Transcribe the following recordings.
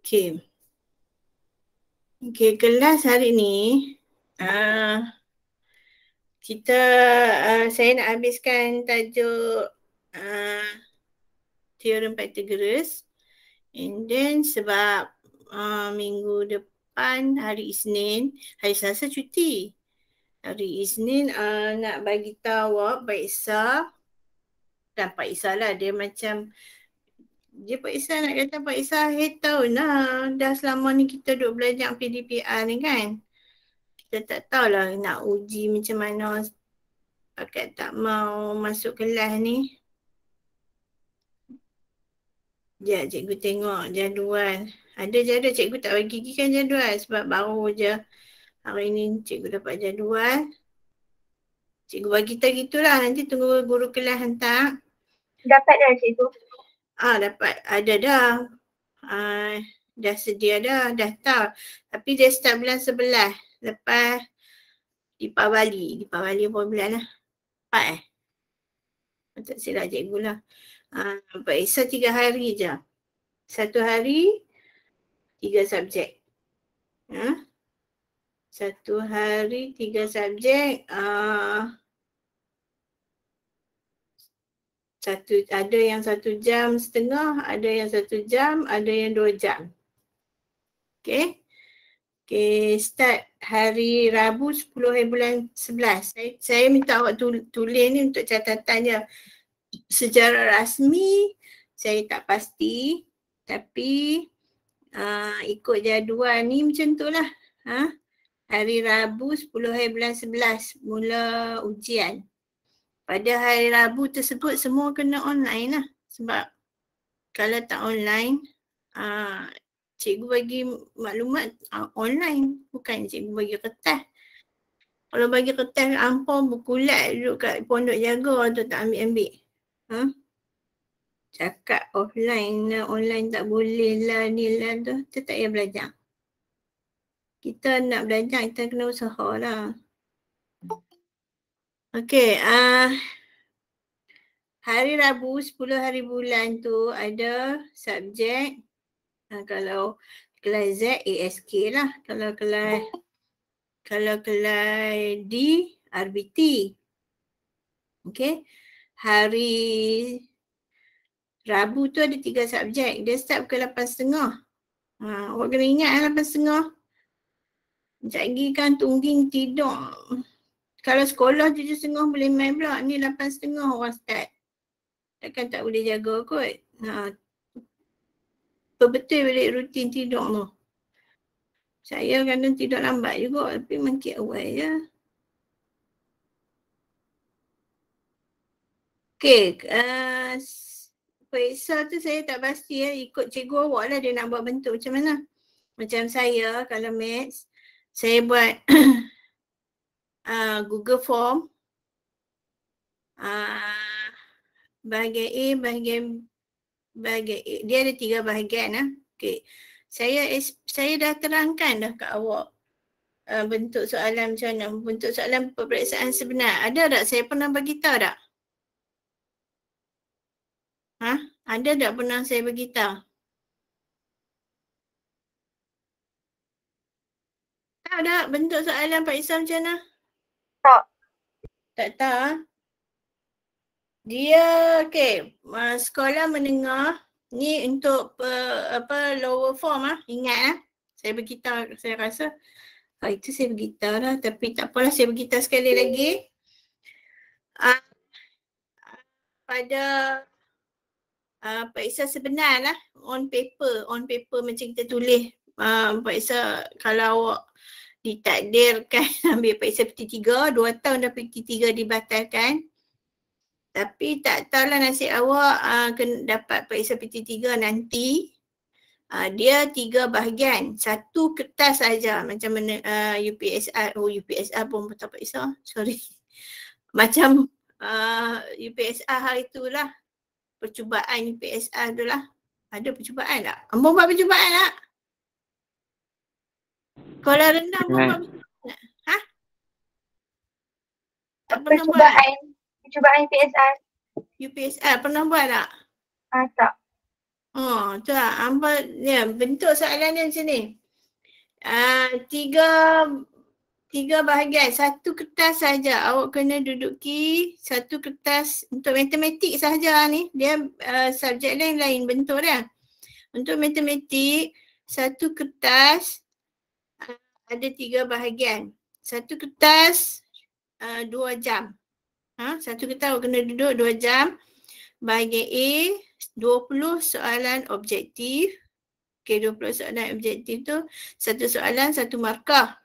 Okay. Okay, kelas hari ni saya nak habiskan tajuk teorem Pythagoras, and then sebab minggu depan hari Isnin, hari Selasa cuti. Hari Isnin nak bagi tahu Pak Isa, dan Pak Isa lah, dia macam Pak Isa nak kata Pak Isa head tahun lah. Dah selama ni kita duk belajar PDPR ni kan. Kita tak tahulah nak uji macam mana. Pakat tak mau masuk kelas ni. Sekejap cikgu tengok jadual. Ada jadual, cikgu tak bagi pergi kan jadual sebab baru je hari ni cikgu dapat jadual. Cikgu bagi tahu gitulah, nanti tunggu guru kelas hantar. Dapat dah cikgu? Dapat, ada dah. Dah sedia dah, daftar. Tapi dia start bulan 11. Lepas Deepavali apa bulan lah? 4 tak silap cikgu lah. Pak Isa 3 hari je. 1 hari 3 subjek. 1 hari 3 subjek. Ada yang 1 jam setengah, ada yang 1 jam, ada yang 2 jam. Okay. Okay, start hari Rabu 10 hari bulan 11. Saya minta awak tulis ni untuk catatan je. Secara rasmi saya tak pasti, tapi ikut jadual ni macam tu lah. Hari Rabu 10 hari bulan 11 mula ujian. Pada hari Rabu tersebut semua kena online lah. Sebab kalau tak online, cikgu bagi maklumat online, bukan cikgu bagi kertas. Kalau bagi kertas ampun berkulat duduk kat pondok jaga tu tak ambil-ambil. Cakap offline lah, online tak boleh lah ni lah tu, kita tak payah belajar. Kita nak belajar, kita kena usaha lah. Okay, hari Rabu 10 hari bulan tu ada subjek, kalau kelas Z ASK lah, kalau kelas D RBT. Okay, hari Rabu tu ada 3 subjek, dia start pukul 8.30. Awak kena ingat 8.30. Sekejap lagi kan tungging tidur. Kalau sekolah 7.30 boleh main pula, ni 8.30 orang start. Takkan tak boleh jaga kot. Betul balik rutin tidur tu. Saya kadang tidur lambat juga, tapi mangkit awal je. Okay, periksa tu saya tak pasti ikut cikgu awak lah dia nak buat bentuk macam mana. Macam saya kalau maths, saya buat Google Form. Bahagian A, bahagian A. Dia ada 3 bahagian lah. Okay. Saya dah terangkan dah kat awak bentuk soalan macam mana. Bentuk soalan peperiksaan sebenar. Ada tak? Saya pernah bagi tahu tak? Ada tak pernah saya bagi tahu? Tahu tak bentuk soalan Pak Isa macam mana? Tak. Tak tahu? Dia sekolah menengah ni untuk lower form ingat saya beritahu, saya rasa itu saya beritahu lah, tapi tak apalah, saya beritahu sekali lagi. Pada Pak Isa sebenar lah, on paper macam kita tulis. Pak Isa kalau awak ditakdirkan ambil Pak Isa PT3, 2 tahun dah PT3 dibatalkan. Tapi tak tahulah nasib awak kena dapat Pak Isa PT3 nanti. Dia 3 bahagian. 1 kertas saja macam mana UPSR. UPSR pun tak Pak Isa. Sorry. Macam UPSR hari itulah. Percubaan UPSR tu lah. Ada percubaan tak? Abang buat percubaan tak? Kalau rendah abang buat percubaan tak? Tak pernah buat tak? Percubaan UPSR. UPSR pernah buat tak? Tak. Tu lah. Ya, bentuk soalan dia macam ni. Tiga bahagian. Satu kertas saja. Awak kena duduki satu kertas untuk matematik sahaja ni. Dia subjek lain bentuk dia. Untuk matematik, satu kertas ada 3 bahagian. Satu kertas 2 jam. Satu kertas awak kena duduk 2 jam. Bahagian A, 20 soalan objektif. Okay, 20 soalan objektif tu, satu soalan, satu markah.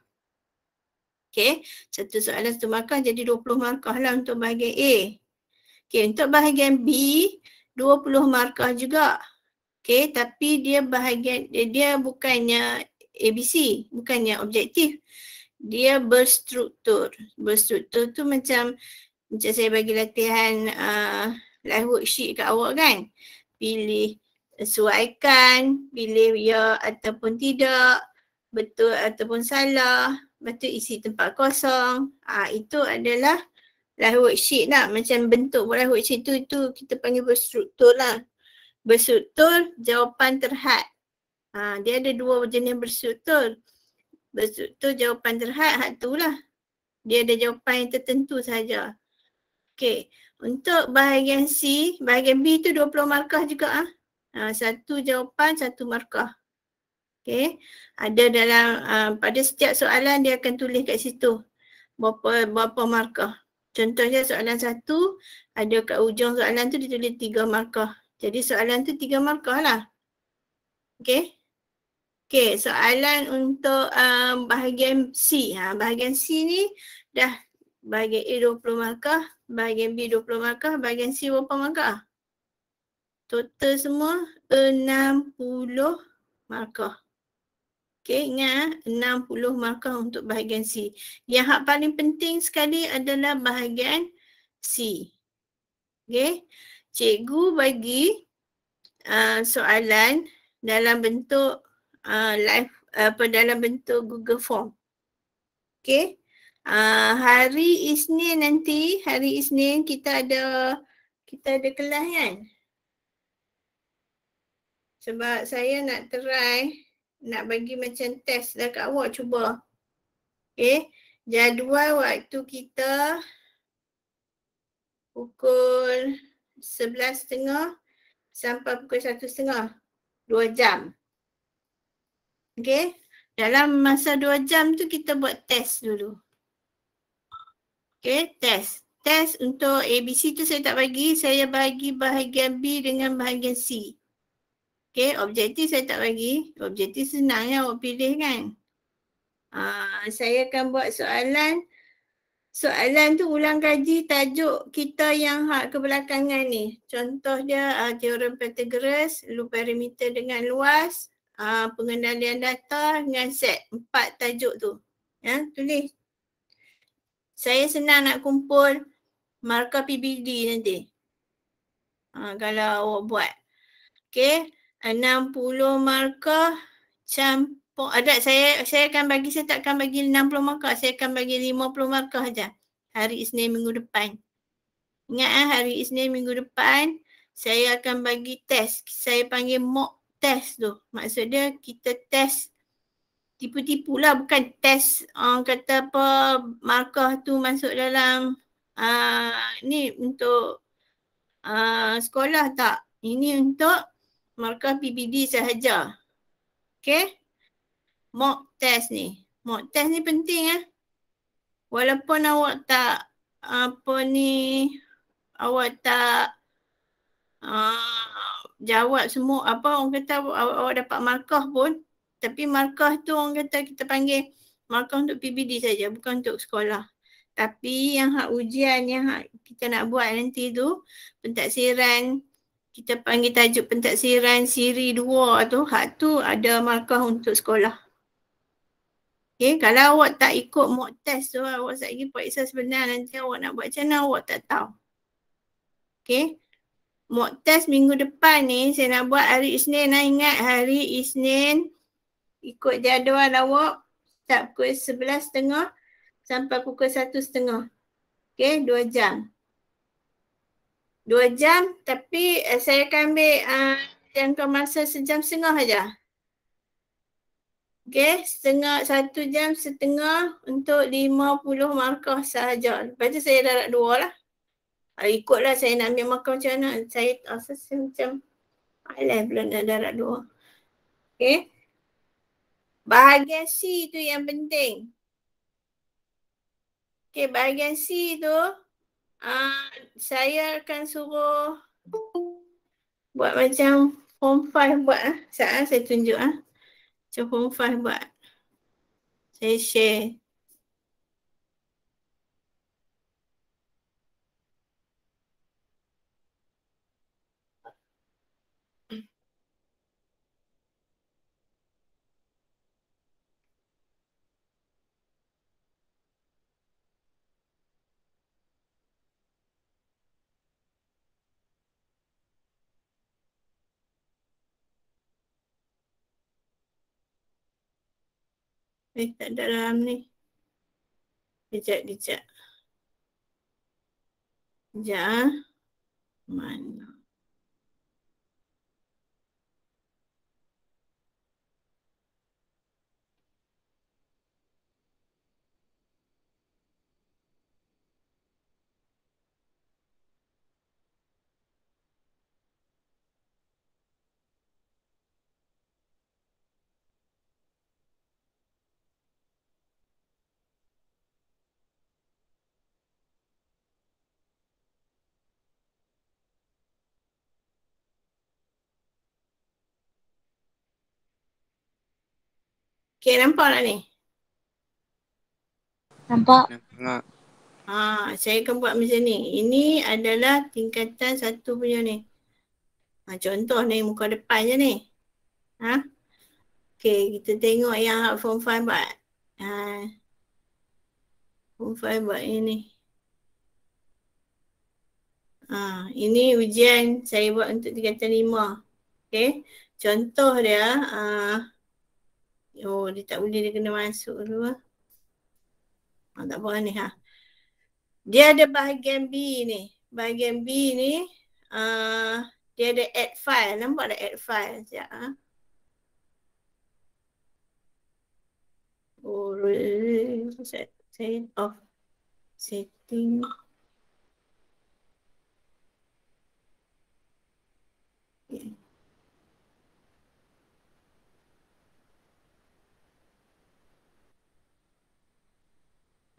Okay, satu soalan, satu markah, jadi 20 markah lah untuk bahagian A. Okay, untuk bahagian B, 20 markah juga. Okay, tapi dia bukannya ABC, bukannya objektif. Dia berstruktur. Berstruktur tu macam saya bagi latihan live worksheet kat awak kan. Pilih sesuaikan, pilih ya ataupun tidak, betul ataupun salah, lepas tu isi tempat kosong. Itu adalah live worksheet lah. Macam bentuk live worksheet tu kita panggil berstruktur lah. Berstruktur jawapan terhad. Dia ada 2 jenis berstruktur. Berstruktur jawapan terhad, tu lah. Dia ada jawapan yang tertentu saja. Okay, untuk bahagian C, bahagian B tu 20 markah juga. Satu jawapan, satu markah. Okay, ada dalam pada setiap soalan dia akan tulis kat situ berapa markah. Contohnya soalan 1, ada kat ujung soalan tu ditulis 3 markah. Jadi soalan tu 3 markah lah. Okay. Okay, soalan untuk bahagian C. Bahagian C ni dah bahagian A 20 markah, bahagian B 20 markah, bahagian C berapa markah? Total semua 60 markah. Okay, ingat 60 markah untuk bahagian C. Yang hak paling penting sekali adalah bahagian C. Okay, cikgu bagi soalan dalam bentuk dalam bentuk Google Form. Okay. Hari Isnin nanti, hari Isnin kita ada kelas kan? Sebab saya nak nak bagi macam test dekat awak cuba. Okay. Jadual waktu kita pukul 11.30 sampai pukul 1.30. 2 jam. Okay. Dalam masa 2 jam tu kita buat test dulu. Okay, test. Test untuk ABC tu saya tak bagi. Saya bagi bahagian B dengan bahagian C. Okay, objektif saya tak bagi. Objektif senang ya awak pilih kan. Saya akan buat soalan. Soalan tu ulang kaji tajuk kita yang hak kebelakangan ni. Contoh dia teorem Pythagoras, loop parameter dengan luas, pengendalian data dengan set. 4 tajuk tu. Ya, tulis. Saya senang nak kumpul markah PBD nanti. Kalau awak buat. Okay. 60 markah campur. Saya akan bagi, saya tak akan bagi 60 markah. Saya akan bagi 50 markah saja. Hari Isnin minggu depan. Ingat hari Isnin minggu depan saya akan bagi test. Saya panggil mock test tu. Maksud dia kita test tipu-tipu lah. Bukan test kata apa markah tu masuk dalam ni untuk sekolah tak. Ini untuk markah PBD sahaja. Okay. Mock test ni. Mock test ni penting Walaupun awak tak awak tak jawab semua orang kata awak dapat markah pun, tapi markah tu orang kata kita panggil markah untuk PBD saja, bukan untuk sekolah. Tapi yang hak ujian yang hak kita nak buat nanti tu, pentaksiran, kita panggil tajuk pentaksiran siri 2 tu, hak tu ada markah untuk sekolah. Okay, kalau awak tak ikut mock test tu, awak lagi periksa sebenar nanti awak nak buat macam mana, awak tak tahu. Okay, mock test minggu depan ni saya nak buat hari Isnin. Ingat hari Isnin ikut jadual awak start pukul 11.30 sampai pukul 1.30. Okay, 2 jam. 2 jam tapi saya akan ambil jangka masa 1.5 jam saja. Okay, 1 jam setengah untuk 50 markah sahaja. Lepas tu saya darab 2 lah. Ikutlah saya nak ambil markah macam mana. Saya macam malas pula nak darab 2. Okay. Bahagian C tu yang penting. Okay, bahagian C tu saya akan suruh buat macam form 5 buat Sekejap saya tunjuk macam form 5 buat. Saya share. Tak ada dalam ni. Kejap. Mana? Okay, nampak tak ni? Nampak. Saya akan buat macam ni. Ini adalah tingkatan 1 punya ni. Contoh ni muka depan je ni. Okay, kita tengok yang form 5 buat. Form 5 buat ini. Ini ujian saya buat untuk tingkatan 5. Okay, contoh dia. Dia tak boleh, dia kena masuk dulu. Tak apa ni. Dia ada bahagian B ni. Bahagian B ni dia ada add file. Nampak tak add file? Sekejap. Set off setting. Okay.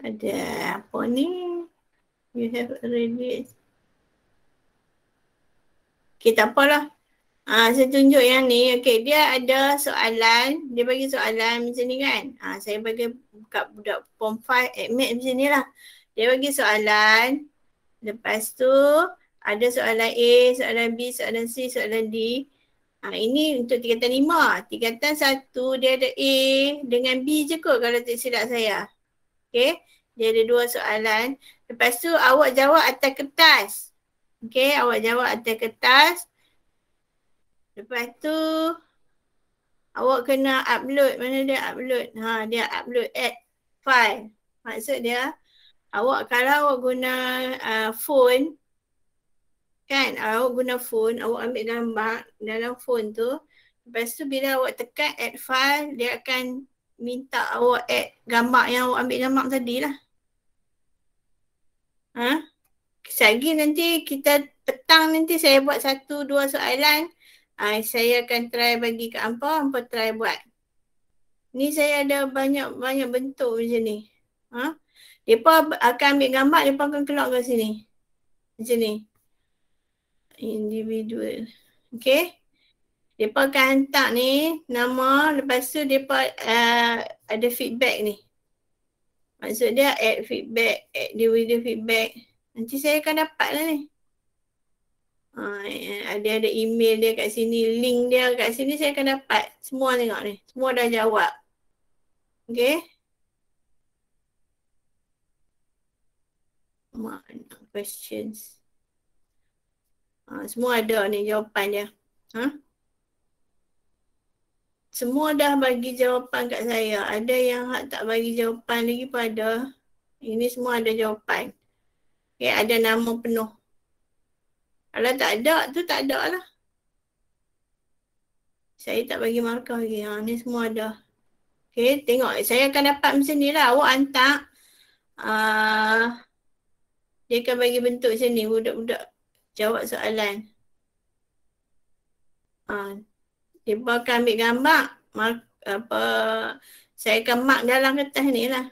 Ada apa ni? You have already. Okay, tak apalah. Saya tunjuk yang ni. Okay, dia ada soalan. Dia bagi soalan macam ni kan. Saya bagi buka budak form 5 admit macam ni lah. Dia bagi soalan. Lepas tu ada soalan A, soalan B, soalan C, soalan D. Ini untuk tingkatan 5. Tingkatan 1 dia ada A dengan B je kot kalau tak silap saya. Okay. Dia ada 2 soalan. Lepas tu awak jawab atas kertas. Okay, awak jawab atas kertas. Lepas tu awak kena upload. Mana dia upload? Dia upload add file. Maksud dia awak kalau awak guna phone kan, awak guna phone, awak ambil gambar dalam phone tu. Lepas tu bila awak tekan add file, dia akan minta awak add gambar yang awak ambil gambar tadi lah. Sekejap nanti kita petang nanti saya buat 1-2 soalan. Saya akan try bagi ke hampa try buat. Ni saya ada banyak bentuk macam ni. Mereka akan ambil gambar, mereka akan keluar ke sini. Macam ni. Individual. Okay. Mereka akan hantar ni nama, lepas tu mereka ada feedback ni. Maksud dia add feedback, add video feedback. Nanti saya akan dapat lah ni. Ada email dia kat sini, link dia kat sini saya akan dapat. Semua tengok ni. Semua dah jawab. Okay. Mana questions. Semua ada ni jawapan dia. Semua dah bagi jawapan kat saya. Ada yang tak bagi jawapan lagi pun ada. Ini semua ada jawapan. Okay, ada nama penuh. Kalau tak ada tu tak ada lah. Saya tak bagi markah lagi. Ni semua ada. Okay, tengok. Saya akan dapat macam ni lah. Awak hantar. Dia akan bagi bentuk macam ni. Budak-budak jawab soalan. Dia akan ambil gambar. Saya akan mark dalam kertas ni lah.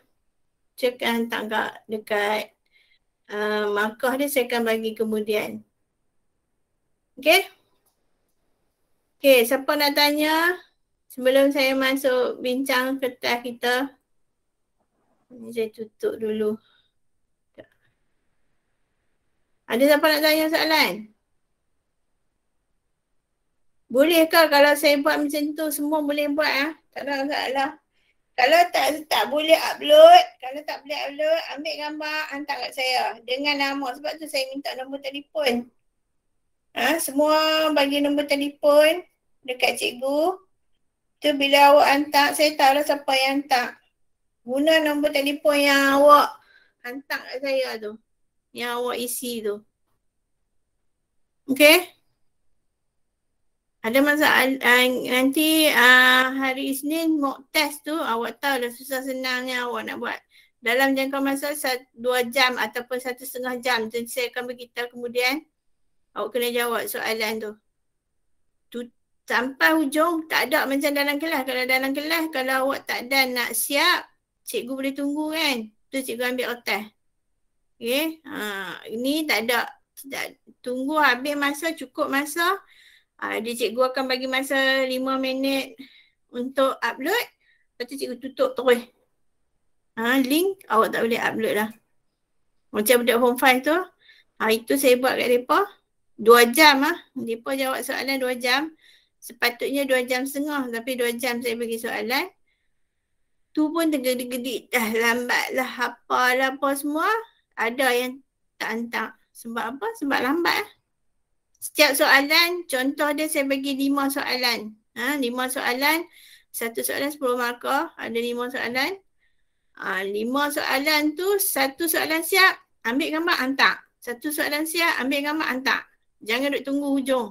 Saya akan hantar dekat markah dia, saya akan bagi kemudian. Okay? Okay, siapa nak tanya sebelum saya masuk bincang kertas kita? Ini saya tutup dulu. Ada siapa nak tanya soalan? Bolehkah kalau saya buat macam tu, semua boleh buat? Tak ada masalah. Kalau tak boleh upload, ambil gambar, hantar kat saya dengan nama. Sebab tu saya minta nombor telefon. Semua bagi nombor telefon dekat cikgu. Tu bila awak hantar, saya tahu lah siapa yang hantar. Guna nombor telefon yang awak hantar kat saya tu. Yang awak isi tu. Okay? Ada masalah nanti hari Isnin mock test tu awak tahu dah susah senangnya awak nak buat. Dalam jangka masa 2 jam ataupun 1,5 jam. Jadi saya akan beritahu kemudian awak kena jawab soalan tu. Sampai hujung tak ada macam dalam kelas. Kalau dalam kelas kalau awak tak ada nak siap, cikgu boleh tunggu kan. Tu cikgu ambil otak. Okay. Ini tak ada. Tunggu habis masa, cukup masa. Dia cikgu akan bagi masa 5 minit untuk upload. Lepas tu cikgu tutup terus. Link awak tak boleh upload lah. Macam budak form 5 tu. Itu saya buat kat mereka. 2 jam lah. Mereka jawab soalan 2 jam. Sepatutnya 2 jam setengah. Tapi 2 jam saya bagi soalan. Tu pun tergedik-gedik. Dah lambat lah. Apalah apa semua. Ada yang tak hantar. Sebab apa? Sebab lambat lah. Setiap soalan, contoh dia saya bagi 5 soalan. 5 soalan, 1 soalan 10 markah, ada 5 soalan. 5 soalan tu, 1 soalan siap, ambil gambar, hantar. 1 soalan siap, ambil gambar, hantar. Jangan duduk tunggu hujung.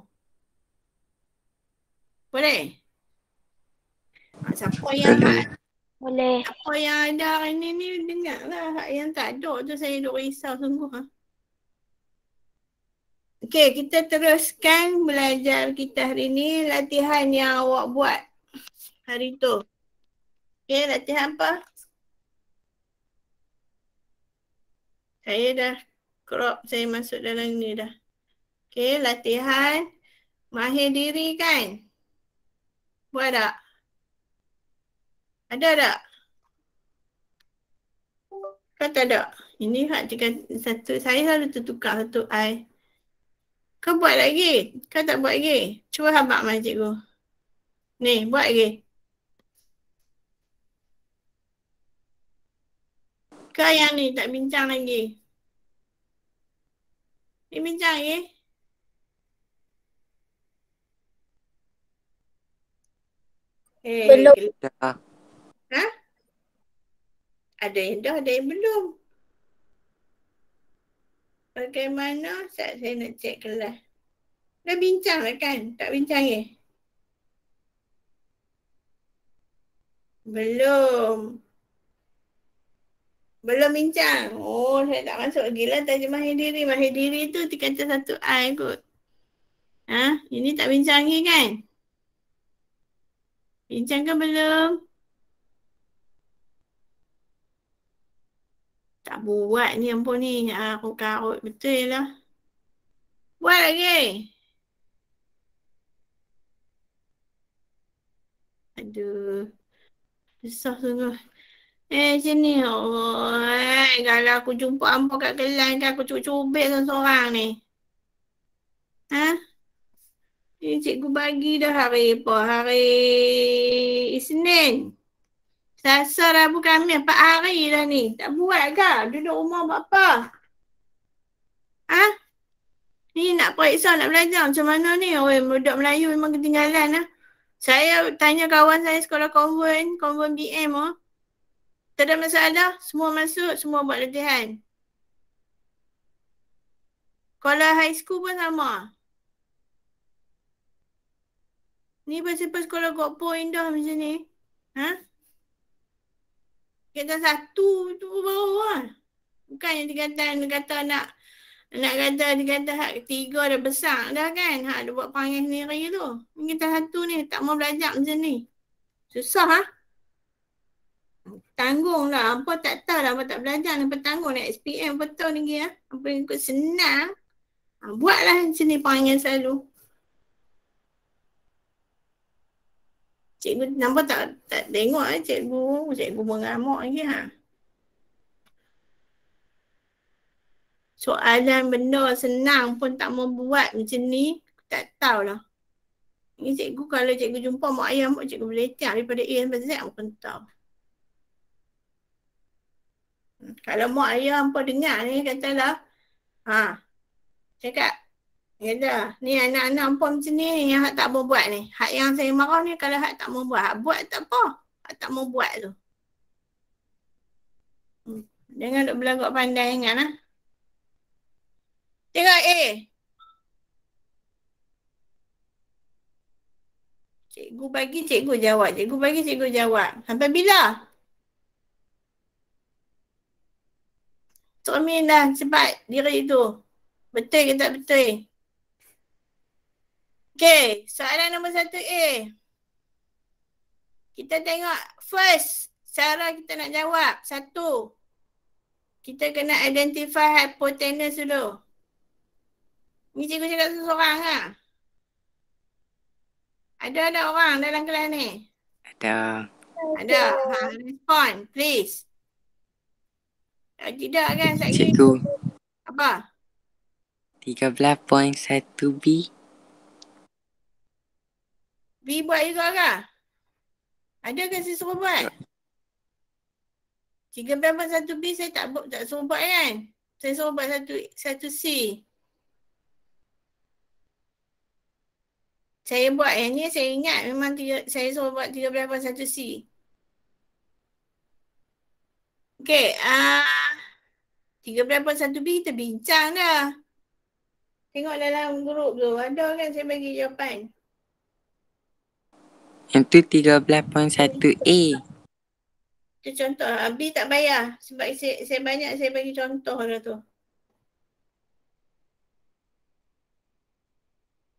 Boleh? Siapa yang boleh. Siapa yang ada hari ni dengar lah. Yang tak ada tu saya duk risau sungguh. Okey, kita teruskan belajar kita hari ni. Latihan yang awak buat hari tu. Okey, latihan apa? Saya dah crop, saya masuk dalam ni dah. Okey, latihan mahir diri kan? Buat tak? Ada tak? Kau tak ada? Ini hak satu, saya selalu tertukar satu I. Kau buat lagi? Kau tak buat lagi? Cuba habak mana cikgu. Ni, buat lagi. Kau yang ni tak bincang lagi. Ni bincang lagi? Belum. Ada yang dah, ada yang belum. Bagaimana? Saya nak cek kelas. Dah bincang lah kan? Tak bincang ke? Belum. Belum bincang. Oh, saya tak masuk lagi lah tajuk mahir diri. Mahir diri tu dikata satu I kot. Ini tak bincang lagi kan? Bincang ke belum? Tak buat ni ampun ni. Aku karut betul lah. Buat lagi. Aduh. Susah sungguh. Sini. Oh, kalau aku jumpa hampa kat kelas kan aku cubit seorang ni. Ini cikgu bagi dah hari apa? Hari Isnin. Selasa, Rabu, Khamis. 4 hari dah ni. Tak buat ke? Duduk rumah buat apa? Ni nak periksa, nak belajar macam mana ni? Budak Melayu memang ketinggalan lah. Saya tanya kawan saya sekolah konvent BM oh. Tak ada masalah. Semua masuk, semua buat latihan. Sekolah high school pun sama. Ni pasal sekolah got point dah macam ni. Ha? Kita satu tu baru lah. Bukannya dia kata nak kata dia kata hak tiga dah besar dah kan. Hak dia buat panggil sendiri tu. Kita satu ni tak mau belajar macam ni. Susah ha? Tanggung lah. Apa tak tahu lah. Apa tak belajar. Apa tanggung nak SPM betul lagi ya. Apa yang ikut senang. Buatlah macam ni panggil selalu. Cikgu nampak tak tengok lah cikgu mengamuk lagi ha. Soalan benda senang pun tak mau buat macam ni, tak tahulah. Ini cikgu kalau cikgu jumpa mak ayah mak cikgu boleh tiap daripada A sampai Z pun tahu. Kalau mak ayah hampa dengar ni katalah, cakap, kata, ni anak-anak hampa macam ni yang hak tak mau buat ni. Hak yang saya marah ni kalau hak tak mau buat, hak buat tak apa. Hak tak mau buat tu. Jangan duk belagak pandai ingat lah. Tengok A. Cikgu bagi, cikgu jawab. Cikgu bagi, cikgu jawab. Sampai bila? Cermin dah cepat diri tu. Betul ke tak betul? Okay, soalan nombor 1A. Kita tengok first cara kita nak jawab. 1. Kita kena identify hypotenuse dulu. Ni cikgu cakap seseorang lah. Ada orang dalam kelas ni? Ada. Respond, please. Tidak kan? Cikgu. Apa? 13.1B. B buat juga ke? Ada ke saya suruh buat? 13.1B saya tak suruh buat kan? Saya suruh buat 1C. Saya buat yang ni, saya ingat memang saya suruh buat 13.1C. Okay, 13.1B kita bincang dah. Tengok dalam grup tu, ada kan saya bagi jawapan. Yang tu 13.1A. Itu contoh, B tak payah sebab saya banyak saya bagi contoh dah tu.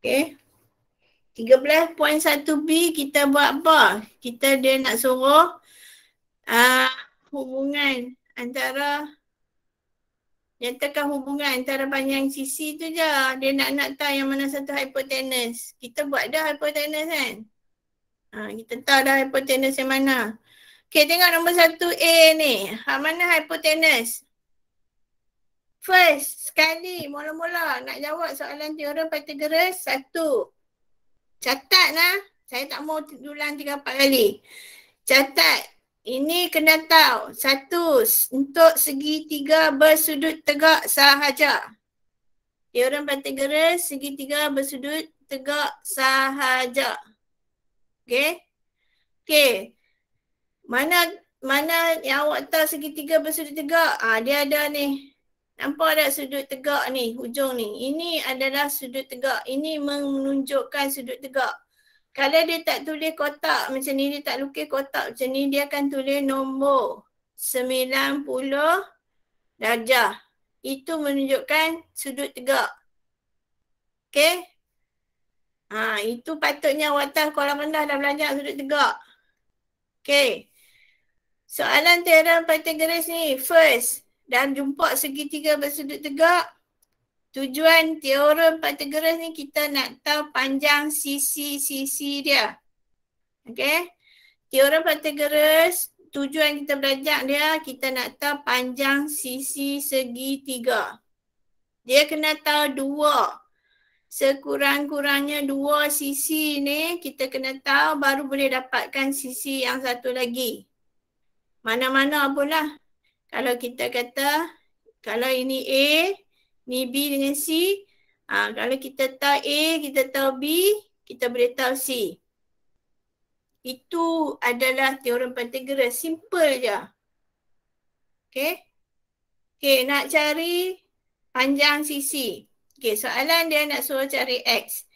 Okay. 13.1B kita buat apa? Dia nak suruh hubungan antara nyatakan hubungan antara panjang sisi tu je. Dia nak tahu yang mana satu hypotenuse. Kita buat dah hypotenuse kan? Kita tahu dah hypotenuse yang mana. Okay, tengok nombor 1A ni. Mana hypotenuse? First, sekali mula-mula nak jawab soalan teorem Pythagoras 1. Catat lah. Saya tak mau ulang 3-4 kali. Catat. Ini kena tahu. 1. Untuk segitiga bersudut tegak sahaja. Teorem Pythagoras, segitiga bersudut tegak sahaja. Okay. Okay. Mana yang awak tahu segitiga bersudut tegak? Dia ada ni. Nampak tak sudut tegak ni, hujung ni? Ini adalah sudut tegak. Ini menunjukkan sudut tegak. Kalau dia tak tulis kotak macam ni, dia tak lukis kotak macam ni, dia akan tulis nombor 90 darjah. Itu menunjukkan sudut tegak. Okay? Itu patutnya awak tahu sekolah rendah dah belajar sudut tegak. Okay. Soalan teorem Pythagoras ni, first, dan jumpa segitiga bersudut tegak. Tujuan teorem Pythagoras ni kita nak tahu panjang sisi-sisi dia. Okay. Teorem Pythagoras, tujuan kita belajar dia, kita nak tahu panjang sisi segitiga. Dia kena tahu 2. Sekurang-kurangnya 2 sisi ni kita kena tahu baru boleh dapatkan sisi yang satu lagi. Mana-mana pun lah. Kalau kita kata, kalau ini A, ni B dengan C. Kalau kita tahu A, kita tahu B, kita boleh tahu C. Itu adalah teorem Pythagoras. Simple je. Okay. Okay, nak cari panjang sisi. Okay, soalan dia nak suruh cari X.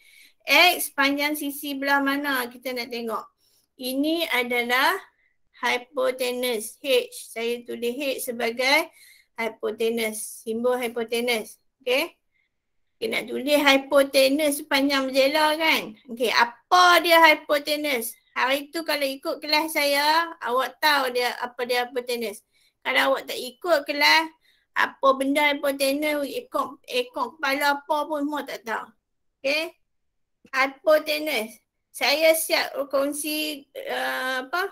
X panjang sisi belah mana kita nak tengok. Ini adalah hypotenuse. H. Saya tulis H sebagai hypotenuse. Simbol hypotenuse. Okay. Okay, nak tulis hypotenuse panjang berjela kan. Okay, apa dia hypotenuse? Hari tu kalau ikut kelas saya, awak tahu dia apa hypotenuse. Kalau awak tak ikut kelas, apa benda hypotenuse, ekor kepala apa pun semua tak tahu. Okay. Hypotenuse. Saya siap kongsi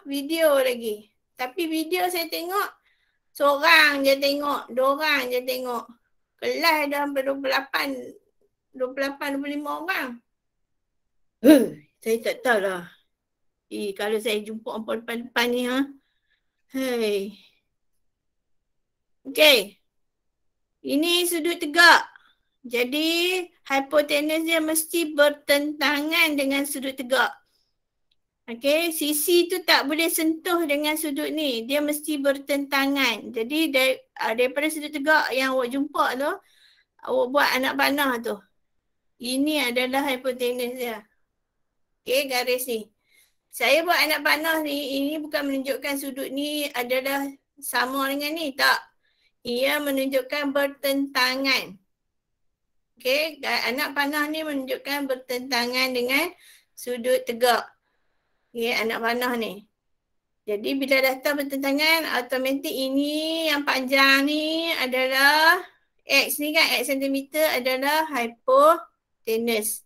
video lagi. Tapi video saya tengok, seorang je tengok, 2 orang je tengok. Kelas dah hampir 25 orang. Saya tak tahu lah. Kalau saya jumpa orang depan-depan ni Hey. Okay. Ini sudut tegak. Jadi hypotenuse dia mesti bertentangan dengan sudut tegak. Okay, sisi tu tak boleh sentuh dengan sudut ni. Dia mesti bertentangan. Jadi daripada sudut tegak yang awak jumpa tu, awak buat anak panah tu. Ini adalah hypotenuse dia. Okay, garis ni. Saya buat anak panah ni, ini bukan menunjukkan sudut ni adalah sama dengan ni. Tak. Ia menunjukkan bertentangan. Okay, anak panah ni menunjukkan bertentangan dengan sudut tegak. Okay, anak panah ni. Jadi bila data bertentangan, automatik ini yang panjang ni adalah X ni kan, X cm adalah hypotenuse.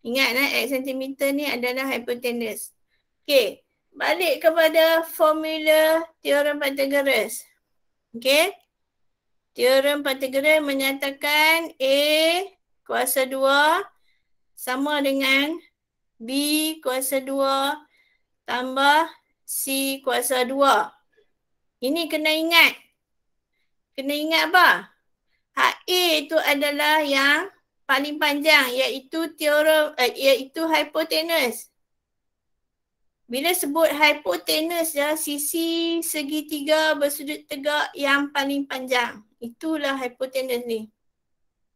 Ingat X cm ni adalah hypotenuse. Okay, balik kepada formula teorem Pythagoras. Okay, teorem Pythagoras menyatakan A kuasa 2 sama dengan B kuasa 2 tambah C kuasa 2. Ini kena ingat. Kena ingat apa? Hak A itu adalah yang paling panjang, iaitu iaitu hypotenuse. Bila sebut hypotenuse sisi segitiga bersudut tegak yang paling panjang. Itulah hypotenuse ni.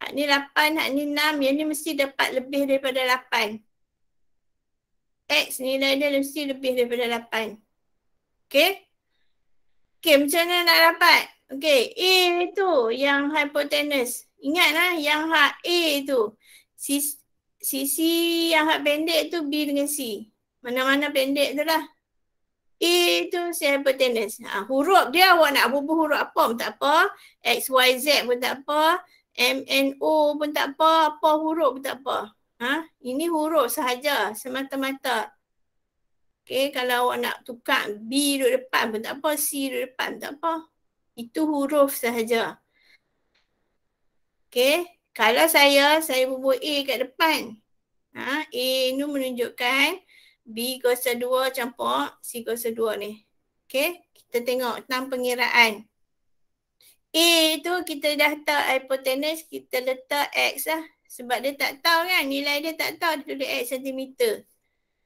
Hak ni 8, hak ni 6, yang ni mesti dapat lebih daripada 8. X nilai dia mesti lebih daripada 8. Okay? Okay, macam mana nak dapat? Okay, A tu yang hypotenuse. Ingatlah yang hak A tu. Sisi yang hak pendek tu B dengan C. Mana-mana pendek tu lah. A tu si hypotenuse. Huruf dia awak nak bubuh huruf apa pun tak apa. X, Y, Z pun tak apa. M, N, O pun tak apa. Apa huruf pun tak apa. Ini huruf sahaja semata-mata. Okay, kalau awak nak tukar B duduk depan pun tak apa, C duduk depan pun tak apa. Itu huruf sahaja. Okay, kalau saya bubuh A kat depan. A ni menunjukkan B kuasa 2 campur C kuasa 2 ni. Okay, kita tengok tentang pengiraan. A tu kita dah tahu hypotenuse, kita letak X lah. Sebab dia tak tahu kan, nilai dia tak tahu, dia tulis X cm.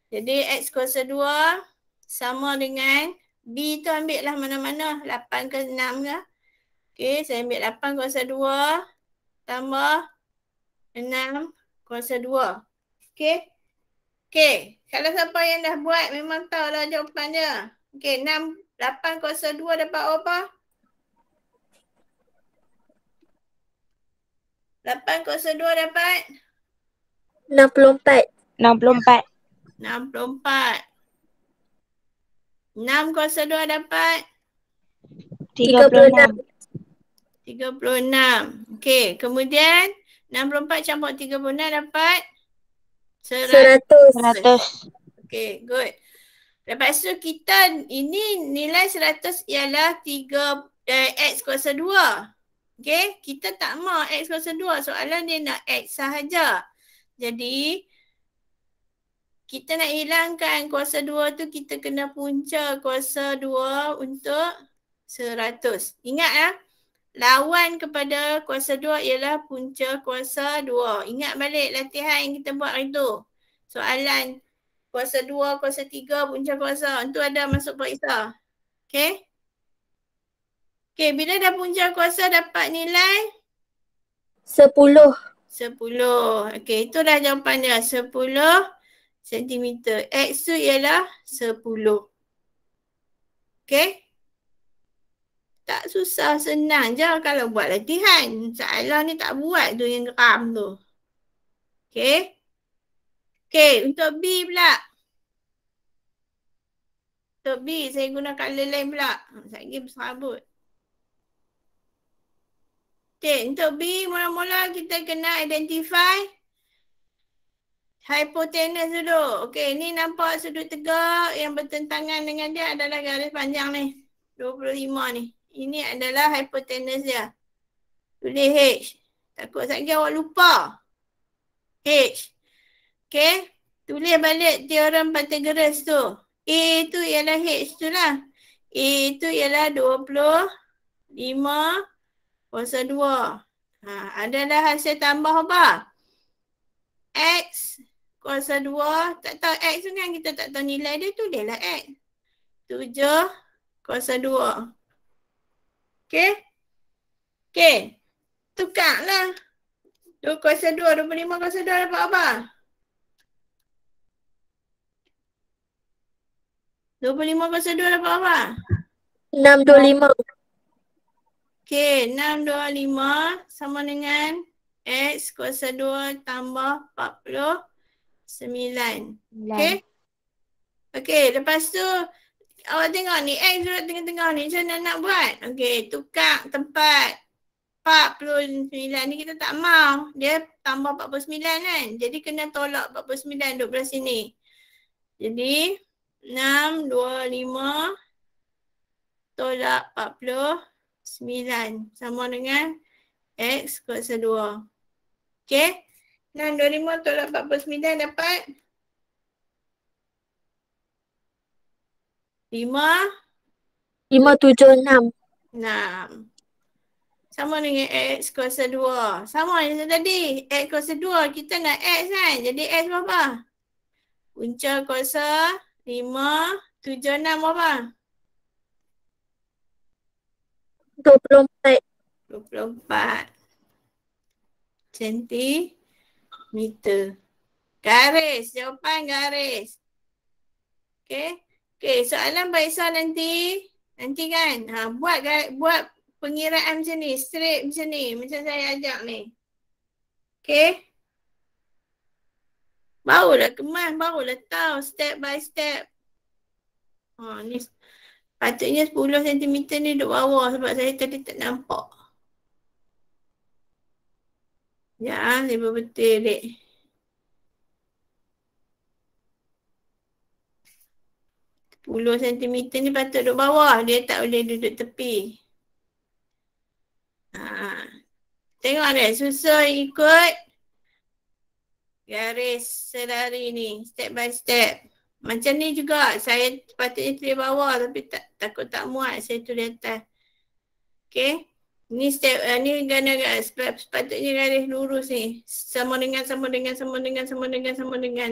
Jadi X kuasa 2 sama dengan B tu ambil lah mana-mana, 8 ke 6 ke. Okay, saya ambil 8 kuasa 2 tambah 6 kuasa 2. Okay. Okay, kalau siapa yang dah buat memang tahu lah jawapan dia. Okay, 8 kuasa 2 dapat apa? 8 kuasa 2 dapat? 64. 64. 64. 6 kuasa 2 dapat? 36. 36. Okey, kemudian 64 campur 36 dapat? 100. Okey, good. Lepas tu kita, ini nilai 100 ialah X kuasa 2. Okey, kita tak mau X kuasa 2. Soalan dia nak X sahaja. Jadi, kita nak hilangkan kuasa 2 tu, kita kena punca kuasa 2 untuk 100. Ingat ya, lawan kepada kuasa 2 ialah punca kuasa 2. Ingat balik latihan yang kita buat hari tu. Soalan kuasa 2, kuasa 3, punca kuasa. Itu ada masuk periksa. Okey. Okey, bila dah punca kuasa dapat nilai? 10. 10. Okey, itulah jawapan dia. 10 sentimeter. X tu ialah 10. Okey? Tak susah, senang je kalau buat latihan. Soalan ni tak buat tu yang gram tu. Okey? Okey, untuk B pula. Untuk B, saya guna colour lain pula. Saya berserabut. Okey, untuk B, mula-mula kita kena identify hypotenuse dulu. Okey, ni nampak sudut tegak yang bertentangan dengan dia adalah garis panjang ni. 25 ni. Ini adalah hypotenuse dia. Tulis H. Takut sekali awak lupa. H. Okey. Tulis balik teorem Pythagoras tu. A tu ialah H tu lah. A tu ialah 25 kuasa 2. Adalah hasil tambah apa? X kuasa 2. Tak tahu X tu kan kita tak tahu nilai dia, tulislah X. 7 kuasa 2. Okey? Okey. Tukarlah. 2 kuasa 2, 25 kuasa 2 dapat apa? 25 kuasa 2 dapat apa? 625. Okey, 625 sama dengan X kuasa 2 tambah 49. Okey? Okey, lepas tu awak tengok ni X duduk tengah-tengah ni. Macam mana nak buat? Okey, tukar tempat. 49 ni kita tak mau. Dia tambah 49 kan. Jadi kena tolak 49 duduk belah sini. Jadi 625 tolak 49 sama dengan X kuasa 2. Okey. 625 tolak 49 dapat 576. 6. Sama dengan X kuasa 2. Sama macam tadi. X kuasa 2. Kita nak X kan. Jadi X berapa? Punca kuasa 5. 7, 6 berapa? 24. 24 sentimeter. Garis. Jawapan garis. Okey. Okey. Soalan Baisa nanti kan. Buat pengiraan macam ni. Straight macam ni. Macam saya ajak ni. Okey. Barulah kemas. Barulah tahu step by step. Ni patutnya 10 cm ni duduk bawah sebab saya tadi tak nampak. Ya, saya betul dek. Puluh sentimeter ni patut duduk bawah. Dia tak boleh duduk tepi. Tengok deh, susun ikut garis selari ni. Step by step. Macam ni juga. Saya patutnya tulis bawah tapi takut tak muat. Saya tulis atas. Okay. Ni step, ni sepatutnya garis lurus ni. Sama dengan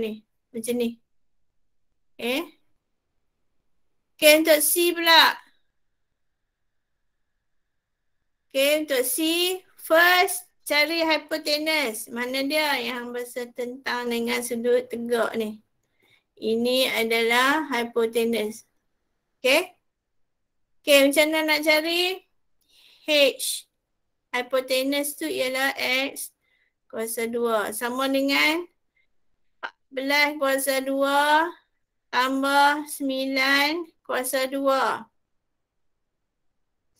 ni. Macam ni. Okay. Okay, untuk C pula. Okay, untuk C. First, cari hypotenuse. Mana dia yang bersetentang dengan sudut tegak ni. Ini adalah hypotenuse. Okay. Okay, macam mana nak cari? H. Hypotenuse tu ialah X kuasa 2. Sama dengan 14 kuasa 2 tambah 9 kuasa 2.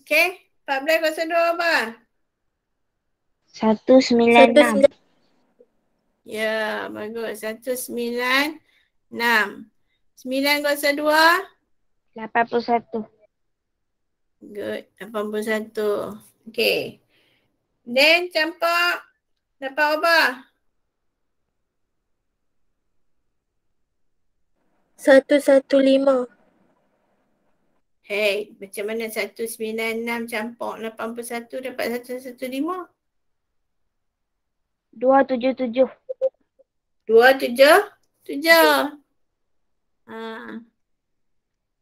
Okay. 14 kuasa 2 apa? 196. Ya, bagus. 196. 9 kuasa 2? 81. Good. 81. Okay. Then campak. Dapat apa? 115. Hey, macam mana 196 campak 81 dapat 115? 277. 277.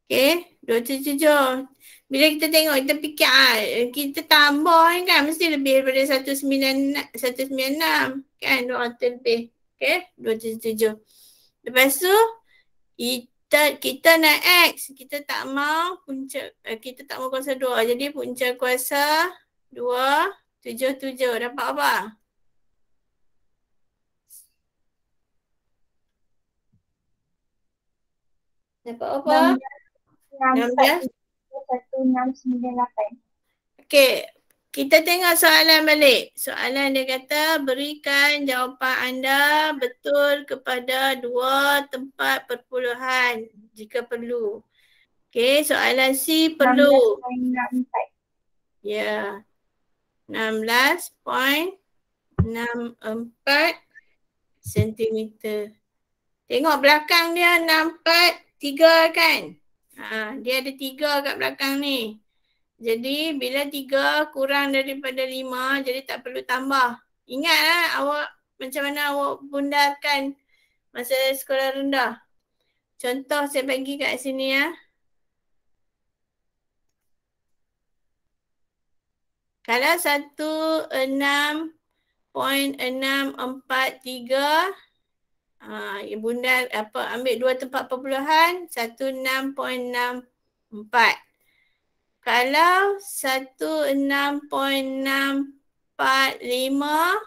Okay. 277. Bila kita tengok, kita fikir kita tambah kan mesti lebih daripada 196 kan, 200 lebih. Okay, 277. Lepas tu kita nak X, kita tak mau punca, kita tak mau kuasa 2. Jadi punca kuasa 277 dapat apa? Dapat apa? 16. 1698. Okey, kita tengok soalan balik. Soalan dia kata berikan jawapan anda betul kepada 2 tempat perpuluhan jika perlu. Okey, soalan C perlu. 16.64. Ya. 16.64 sentimeter. Tengok belakang dia 64, 3 kan? Dia ada 3 kat belakang ni. Jadi bila 3 kurang daripada 5, jadi tak perlu tambah. Ingatlah awak macam mana awak bundarkan masa sekolah rendah. Contoh saya bagi kat sini ya. Kalau 16.643, bundar ambil 2 tempat perpuluhan 16.64. Kalau 16.645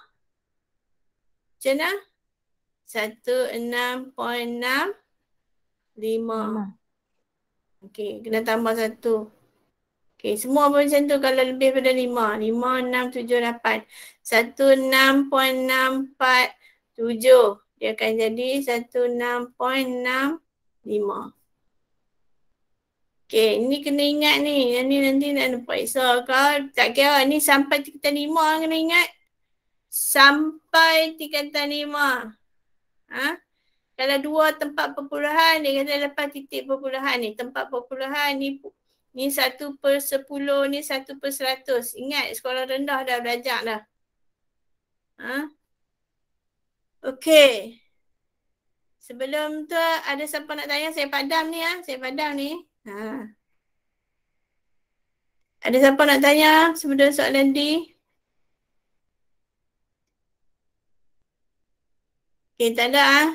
macam mana? 16.65. Okey, kena tambah 1. Okey, semua pun macam tu kalau lebih pada 5. 5, 6, 7, 8. 16.647. Dia akan jadi 16.65. Okey, ni kena ingat ni. Yang ni nanti nak periksa kau. Tak kira ni sampai tingkatan 5 kena ingat. Sampai tingkatan 5. Kalau 2 tempat perpuluhan, dia kata lepas titik perpuluhan ni. Tempat perpuluhan ni 1/10, ni 1/100. Ingat sekolah rendah dah belajar dah. Okey. Sebelum tu ada siapa nak tanya? Saya padam ni Saya padam ni. Ada siapa nak tanya sebelum soalan D? Okey, tak ada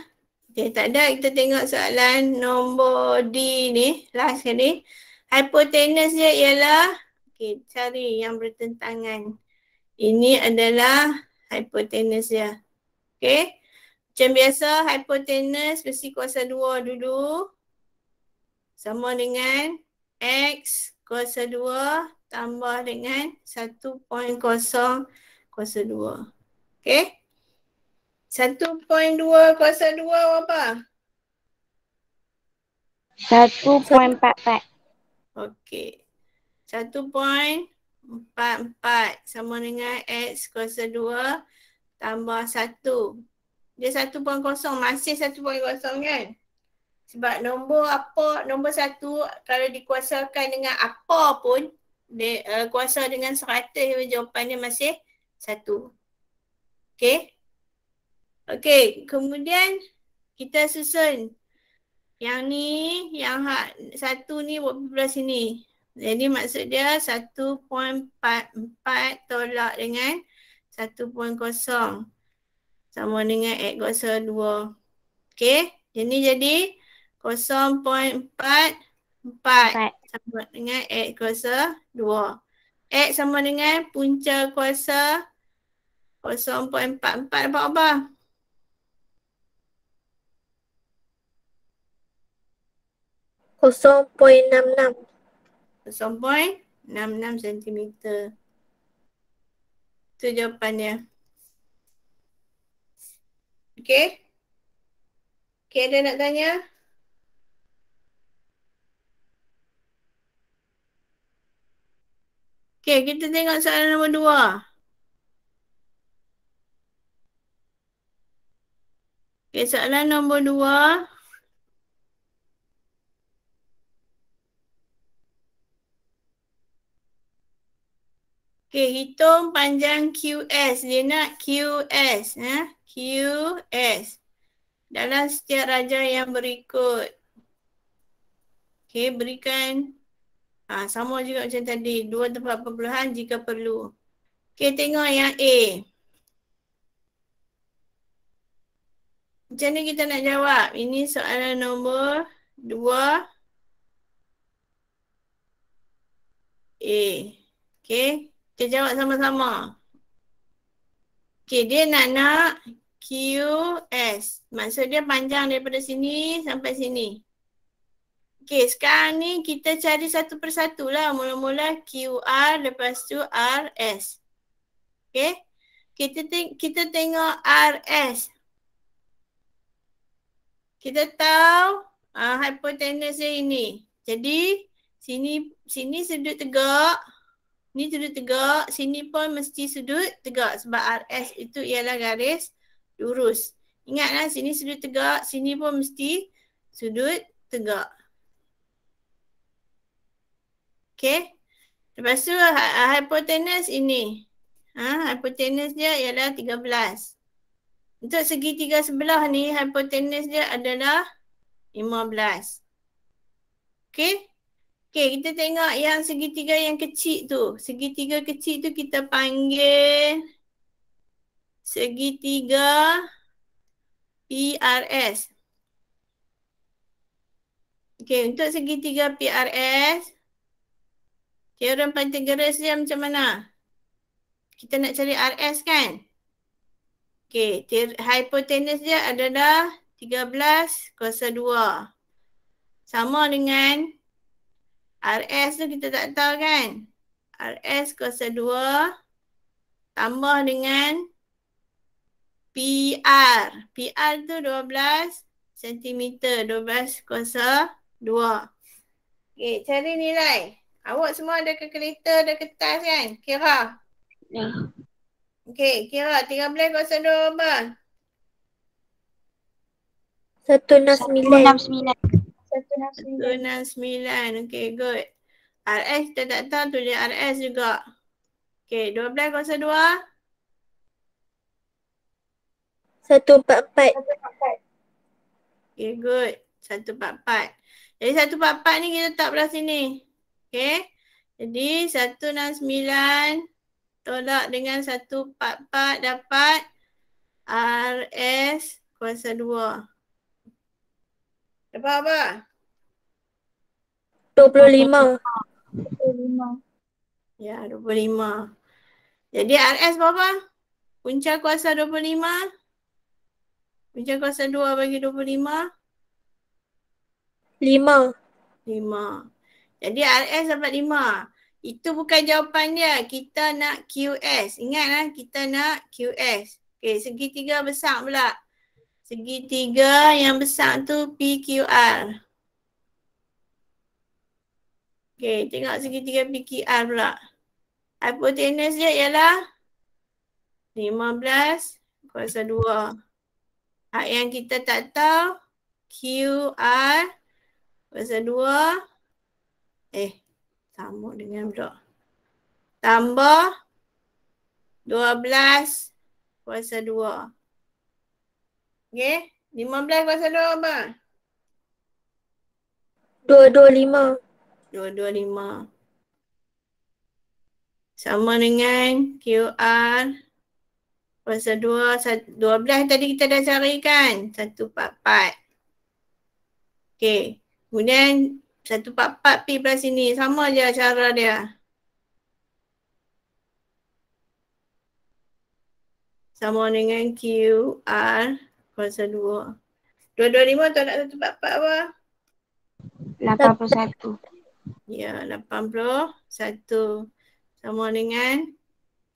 Okey, tak ada. Kita tengok soalan nombor D ni. Last kali. Hypotenuse dia ialah, okey, cari yang bertentangan. Ini adalah hypotenuse dia. Okey. Macam biasa, hypotenuse mesti kuasa 2 dulu. Sama dengan X kuasa 2 tambah dengan 1.0 kuasa 2. Okey. 1.2 kuasa 2 apa? 1.44. Okey. 1.44 sama dengan X kuasa 2 tambah 1. Dia 1.0, masih 1.0 kan? Sebab nombor 1 kalau dikuasakan dengan apa pun, dia kuasa dengan 100, jawapan dia masih 1. Okey? Okey, kemudian kita susun. Yang ni, yang 1 ni buat belah sini. Jadi maksud dia 1.44 tolak dengan 1.0 sama dengan X kuasa 2. Okey, jadi 0.44 sama dengan X kuasa 2. X sama dengan punca kuasa 0.44 dapat apa? 0.66. 0.66 cm. Itu jawapannya. Okey? Okey, ada nak tanya? Okey, kita tengok soalan nombor 2. Okey, soalan nombor 2. Okey, hitung panjang QS. Dia nak QS. QS. Dalam setiap rajah yang berikut. Okay, berikan sama juga macam tadi. 2 tempat perpuluhan jika perlu. Okay, tengok yang A. Macam mana kita nak jawab? Ini soalan nombor 2. A. Okay, kita jawab sama-sama. Okay, dia nak QS. Maksud dia panjang daripada sini sampai sini. Okay, sekarang ni kita cari satu persatu lah. Mula-mula QR, lepas tu RS. Okay, kita tengok RS. Kita tahu hipotenus dia ini. Jadi sini sudut tegak. Ni sudut tegak. Sini pun mesti sudut tegak. Sebab RS itu ialah garis lurus. Ingatlah sini sudut tegak. Sini pun mesti sudut tegak. Okay. Lepas tu hipotenus ini. Hipotenus dia ialah 13. Untuk segitiga sebelah ni, hipotenus dia adalah 15. Okay. Okay, kita tengok yang segitiga yang kecil tu. Segitiga kecil tu kita panggil segitiga PRS. Okay, untuk segitiga PRS, teorem Pythagoras dia macam mana? Kita nak cari RS kan? Okay, hipotenus dia adalah 13 kuasa 2. Sama dengan RS tu kita tak tahu kan? RS kuasa 2 tambah dengan PR. PR tu 12 cm. 12 kuasa 2. Okay, cari nilai. Awak semua ada kalkulator, ada kertas kan? Kira. Ya. Okay, kira 13 kuasa 2 apa? 169. 169. Okay, good. RS kita tak tahu, tulis RS juga. Okay, 12 kuasa 2. 144. Okay, good. 144. Jadi 144 ni kita letak belah sini. Okay. Jadi 169 tolak dengan 144 dapat RS kuasa 2. Dapat apa? 25. Ya, 25. Jadi RS berapa? Punca kuasa 25. Punca kuasa 2 bagi 25. 5. 5. Jadi RS dapat 5. Itu bukan jawapan dia. Kita nak QS. Ingatlah kita nak QS. Okay, segitiga besar pula. Segitiga yang besar tu PQR. Okay, tengok segitiga PQR pula. Hipotenus dia ialah 15 kuasa 2. Hak yang kita tak tahu QR kuasa 2. Sama dengan pula. Tambah 12 kuasa 2. Okay. 15 kuasa 2 apa? 225. 225. Sama dengan QR kuasa 2. 12 tadi kita dah carikan. 144. Okay. Kemudian 144 pi belah sini. Sama je cara dia. Sama dengan QR kuasa 2. 225 tolak 144 apa? 81. Ya, 81. Sama dengan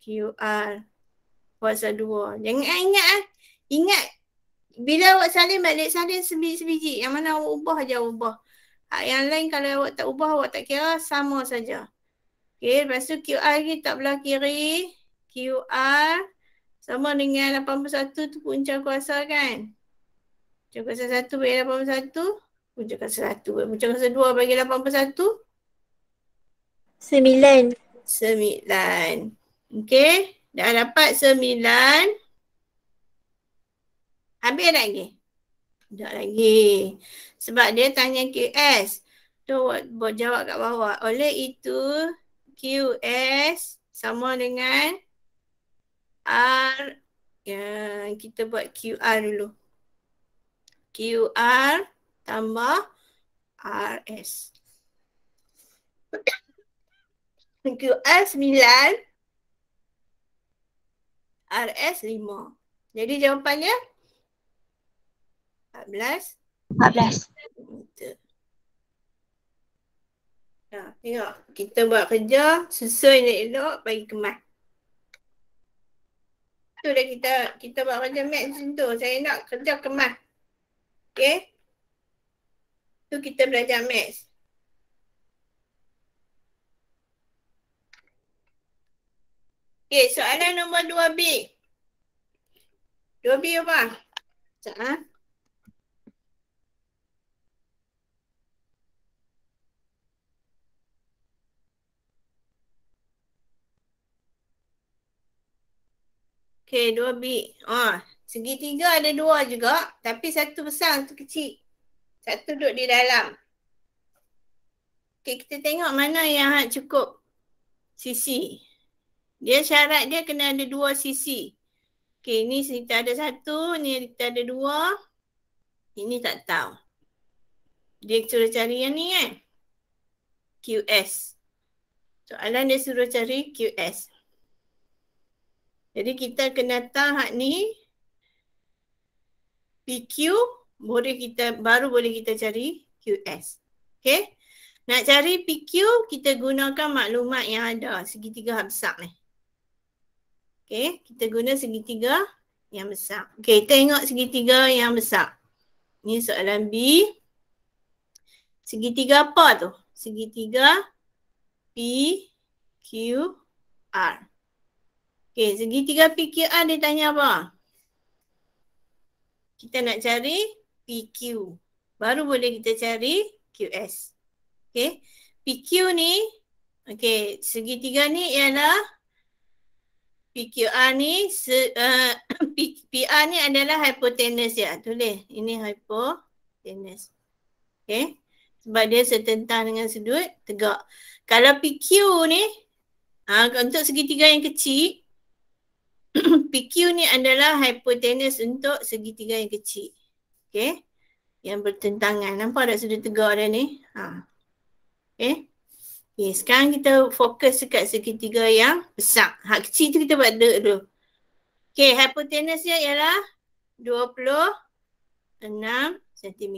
QR kuasa 2. Jangan ingat bila awak salin balik, salin sebiji-sebiji. Yang mana awak ubah je ubah. Yang lain kalau awak tak ubah, awak tak kira, sama saja. Okay, lepas tu QR kita belah kiri. QR sama dengan 81 tu punca kuasa kan? Punca kuasa 1 bagi 81. Punca kuasa 1 punca kuasa 2 bagi 81. 9. 9. Okay. Dah dapat 9. Habis lagi? Tak lagi. Sebab dia tanya QS. Tu buat jawab kat bawah. Oleh itu QS sama dengan R. Kita buat QR dulu. QR tambah RS. QR 9. RS 5. Jadi jawapannya 14 14. meter. Tengok. Kita buat kerja susun elok bagi kemas. Tu dah kita buat kerja math macam tu. Saya nak kerja kemas. Okay. Tu kita belajar math. Okay, soalan nombor 2B. 2B apa? Sekejap ha. Okay, 2B. Segitiga ada 2 juga. Tapi satu besar, satu kecil. Satu duduk di dalam. Okay, kita tengok mana yang cukup sisi. Dia syarat dia kena ada 2 sisi. Okay, ni kita ada 1, ni kita ada 2. Ini tak tahu. Dia suruh cari yang ni kan? QS. Soalan dia suruh cari QS. Jadi kita kena tahu hak ni. PQ baru boleh kita cari QS. Okay. Nak cari PQ kita gunakan maklumat yang ada. Segitiga hak besar ni. Okay. Kita guna segitiga yang besar. Okay. Tengok segitiga yang besar. Ni soalan B. Segitiga apa tu? Segitiga PQR. Okay, segitiga PQR dia tanya apa? Kita nak cari PQ. Baru boleh kita cari QS. Okay, PQ ni, okay, segitiga ni ialah PQR ni, PR ni adalah hypotenuse ya. Tulis, ini hypotenuse. Okay. Sebab dia setentang dengan sudut tegak. Kalau PQ ni, untuk segitiga yang kecil, PQ ni adalah hypotenuse untuk segitiga yang kecil. Okay. Yang bertentangan. Nampak tak sudut tegak dia ni? Okay. Okay. Sekarang kita fokus dekat segitiga yang besar. Hak kecil tu kita buat dulu. Okay. Hypotenuse dia ialah 26 cm.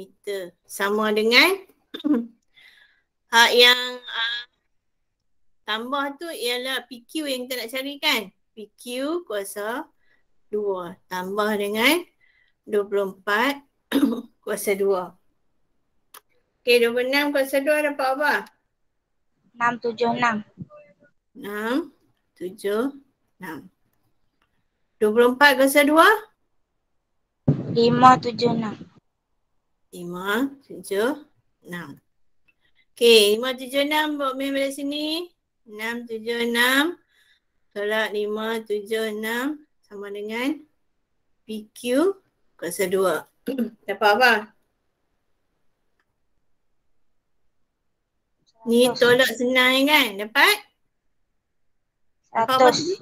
Sama dengan hak yang tambah tu ialah PQ yang kita nak cari kan. PQ kuasa 2 tambah dengan 24 kuasa 2. Okay, 26 kuasa 2 dapat apa? 676. 6, 7, 6. 24 kuasa 2? 576. 5, 7, 6. Okay, 5, 7, 6 buat main balik sini. 6, 7, 6. Tolak 5, 7, 6 sama dengan PQ kuasa 2. Dapat apa? Ni tolak senang kan? Dapat? 100.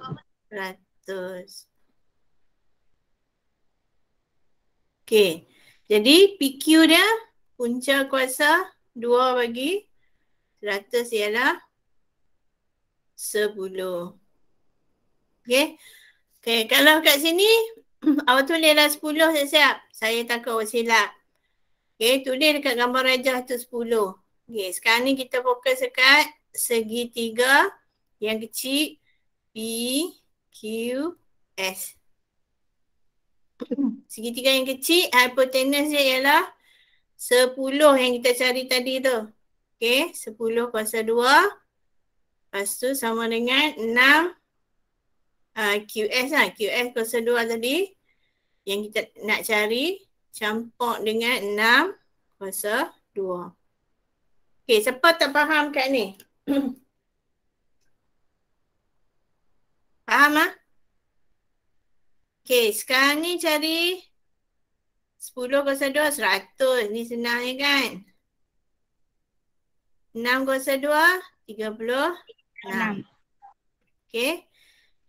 100. Okay. Jadi PQ dia punca kuasa 2 bagi 100 ialah 10. Okay. Okay. Kalau kat sini awak tulislah 10 siap-siap. Saya takut awak silap. Okay. Tulis dekat gambar rajah tu 10. Okay. Sekarang ni kita fokus dekat segitiga yang kecil PQS. Segitiga yang kecil, hypotenuse dia ialah 10 yang kita cari tadi tu. Okay, 10 kuasa 2. Lepas tu sama dengan 6 QS lah. QS kuasa 2 tadi. Yang kita nak cari campur dengan 6 kuasa 2. Okay, siapa tak faham kat ni? Faham lah? Okay, sekarang ni cari 10 kuasa 2, 100. Ni senang je kan? 6 kuasa 2, 36. Okay.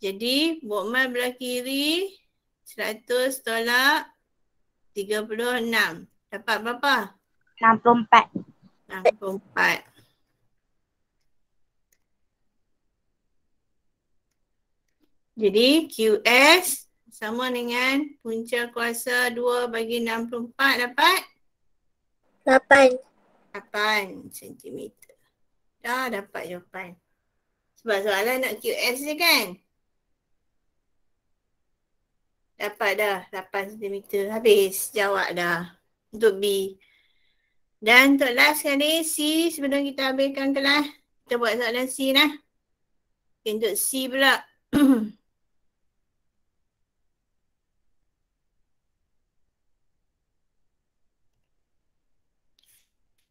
Jadi Bokmal belah kiri 100 tolak 36. Dapat berapa? 64. 64. Jadi QS sama dengan punca kuasa 2 bagi 64 dapat 8. 8 cm. Dah dapat jawapan. Sebab soalan nak QS je kan? Dapat dah 8 cm. Habis jawab dah untuk B. Dan untuk last sekali C, sebelum kita habiskan kelas, kita buat soalan C lah. Okay, untuk C pula.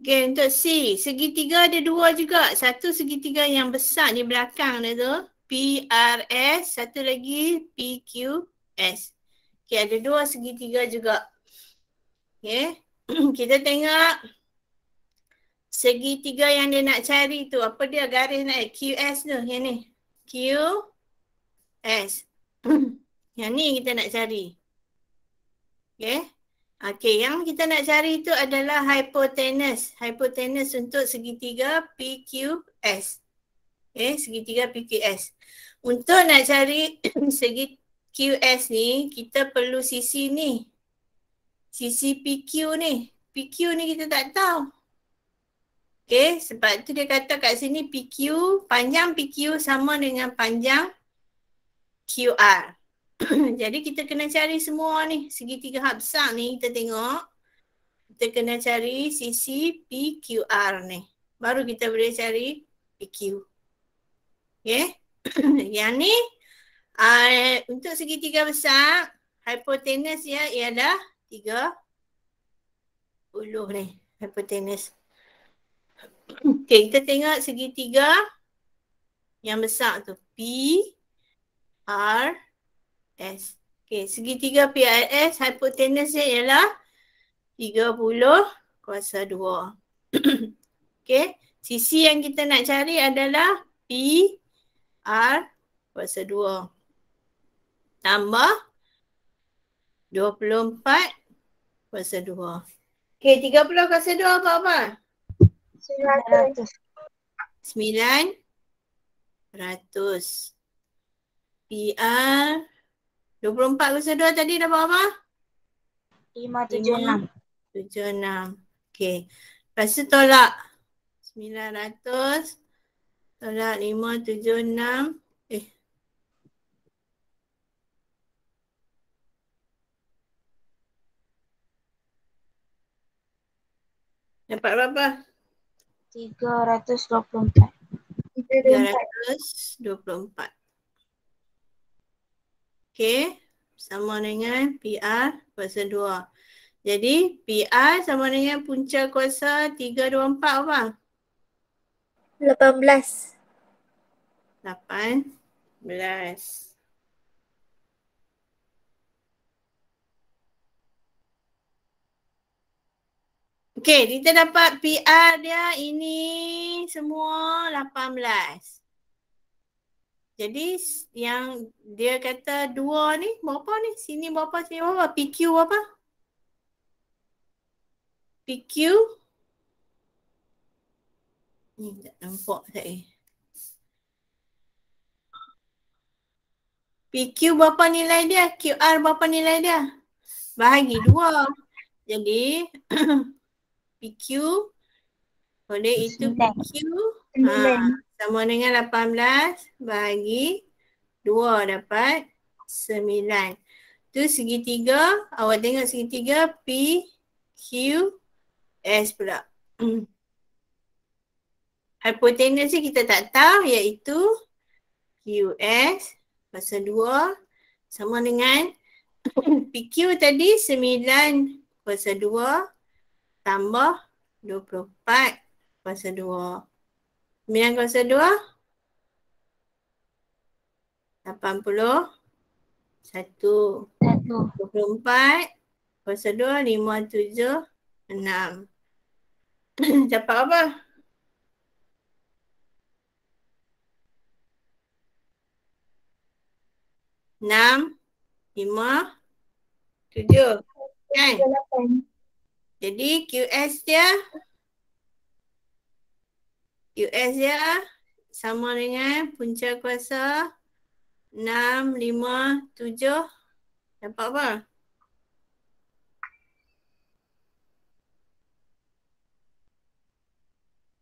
Okay, untuk C, segitiga ada dua juga. Satu segitiga yang besar di belakang dia tu, PRS, satu lagi PQS. Okay, ada dua segitiga juga. Okay, kita tengok segitiga yang dia nak cari tu. Apa dia garis nak QS tu, yang ni. QS. Yang ni kita nak cari. Okay. Okay, yang kita nak cari itu adalah hypotenuse. Hypotenuse untuk segitiga PQS. Okay, segitiga PQS. Untuk nak cari segi QS ni, kita perlu sisi ni. Sisi PQ ni. PQ ni kita tak tahu. Okay, sebab tu dia kata kat sini PQ, panjang PQ sama dengan panjang QR. Jadi kita kena cari semua ni. Segitiga hak besar ni kita tengok. Kita kena cari sisi PQR ni. Baru kita boleh cari PQ. Okay. Yang ni untuk segitiga besar, hypotenuse dia ialah 30 ni. Hypotenuse. Okay, kita tengok segitiga yang besar tu. PRS. Okay, segitiga PRS, hypotenuse dia ialah 30 kuasa 2. Okay, sisi yang kita nak cari adalah PR kuasa 2 tambah 24 kuasa 2. Okay, 30 kuasa 2 apa-apa? 900. 900. PR 24 kuasa 2 tadi dapat apa? 576. 76. Okay. Lepas tu tolak 900 tolak 576. Dapat berapa? 324. 324. Okay. Sama dengan PR kuasa 2. Jadi PR sama dengan punca kuasa 324 apa? 18. 18. Okay, kita dapat PR dia ini semua 18. Jadi yang dia kata 2 ni berapa ni? Sini berapa, sini berapa? PQ berapa? PQ ni tak nampak saya. PQ berapa nilai dia? QR berapa nilai dia? Bahagi 2. Jadi PQ oleh itu PQ sama dengan 18 bahagi 2 dapat 9. Tu segitiga, awak tengok segitiga PQS pula. Hypotenuse kita tak tahu iaitu QS kuasa 2 sama dengan PQ tadi 9 kuasa 2 tambah 24 kuasa 2. 9 kuasa 2 80 1 24 kuasa 2 5 7 6. Dapat apa? 6, 5, 7. Kan? Jadi QS dia sama dengan punca kuasa 6, 5, 7. Dapat apa?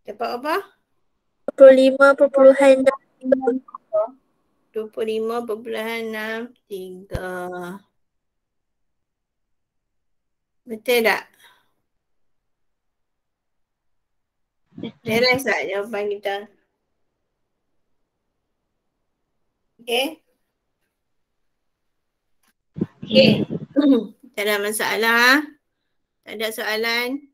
Dapat apa? 25.63. Betul tak? Beres tak jawapan kita? Okay? Okay. Tak ada masalah. Tak ada soalan.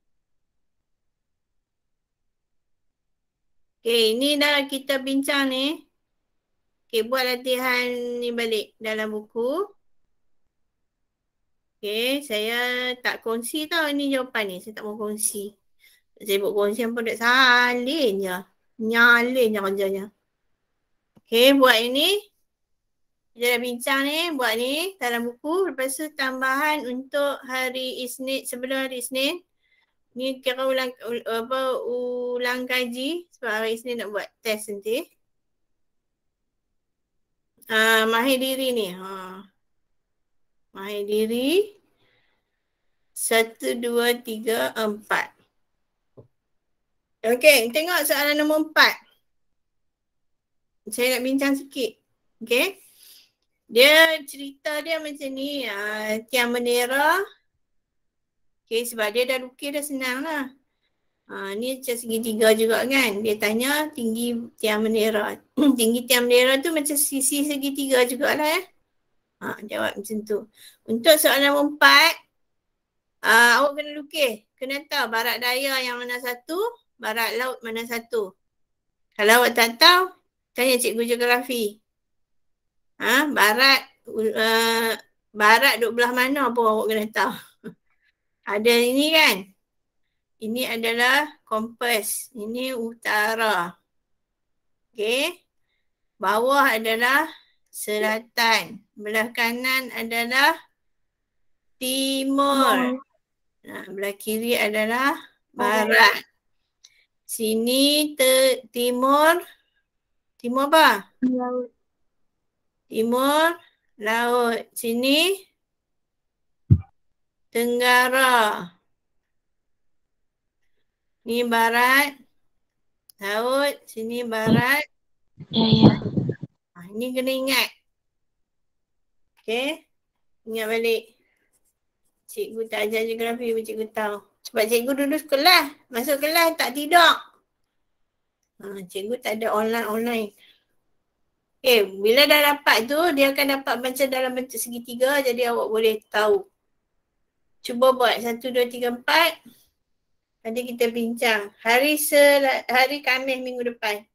Okay, ini dah kita bincang ni. Okay, buat latihan ni balik dalam buku. Okay, saya tak kongsi tau ni jawapan ni. Saya tak mau kongsi. Saya buat kongsi pun tak salin je. Nyalin je kerjanya. Okay, buat ini. Kita dah bincang ni, buat ni dalam buku. Lepas tu tambahan untuk hari Isnin, sebelum hari Isnin. Ni kira ulang kaji sebab hari Isnin nak buat test nanti. Mahir diri ni. Mahir diri 1, 2, 3, 4. Okey, tengok soalan nombor 4. Saya nak bincang sikit. Okey. Dia cerita dia macam ni, tiang bendera. Okey, sebab dia dah lukis dah senang lah. Ni macam segitiga juga kan. Dia tanya tinggi tiang bendera. Tinggi tiang bendera tu macam sisi segitiga jugalah ya. Jawab macam tu. Untuk soalan nombor 4, awak kena lukis. Kena tahu barat daya yang mana satu, barat laut mana satu. Kalau awak tak tahu, tanya cikgu geografi. Barat duduk belah mana pun awak kena tahu. Ada ini kan. Ini adalah kompas. Ini utara. Okey. Bawah adalah selatan. Belah kanan adalah timur. Belah kiri adalah barat. Sini timur. Timur apa? Laut. Timur laut. Sini tenggara. Ni barat laut. Sini barat. Ya. Ini kena ingat. Okay. Ingat balik. Cikgu tak ajar geografi pun cikgu tahu. Sebab cikgu dulu sekolah. Masuk kelas tak tidur. Cikgu tak ada online. Okay, bila dah dapat tu, dia akan dapat macam dalam bentuk segitiga. Jadi awak boleh tahu. Cuba buat 1, 2, 3, 4. Nanti kita bincang. Hari Khamis minggu depan.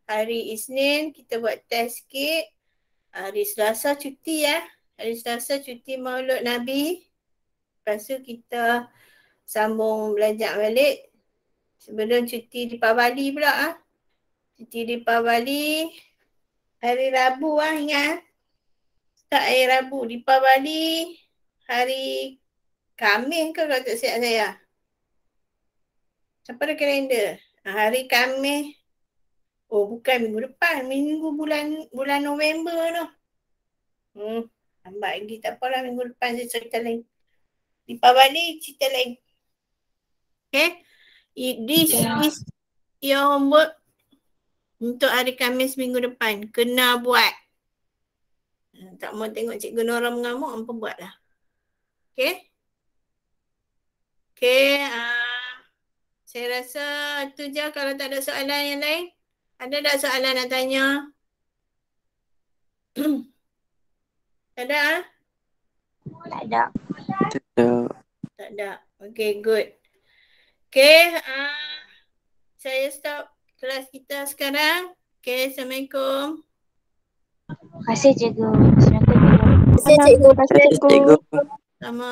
Hari Isnin kita buat test sikit. Hari Selasa cuti ya. Hari Selasa cuti Maulud Nabi. Lepas tu kita sambung belajar balik. Sebelum cuti Deepavali pula. Cuti Deepavali. Hari Rabu ingat. Tak hari Rabu. Deepavali. Hari Khamis ke kalau tak silap saya. Siapa ada kalender? Hari Khamis. Oh bukan minggu depan. Minggu bulan November tu. Lambat lagi. Tak apalah minggu depan saya cerita lain. Deepavali cerita lain. Okay. This is your homework. Untuk hari Khamis minggu depan. Kena buat. Tak mau tengok Cikgu Nora mengamuk, apa buatlah. Okay. Okay. Saya rasa tu je kalau tak ada soalan yang lain. Ada tak soalan nak tanya? Ada? Tak ada. Tak ada. Okay, good. Okay. Saya stop kelas kita sekarang. Okay, Assalamualaikum. Terima kasih cikgu. Assalamualaikum. Terima kasih cikgu. Sama.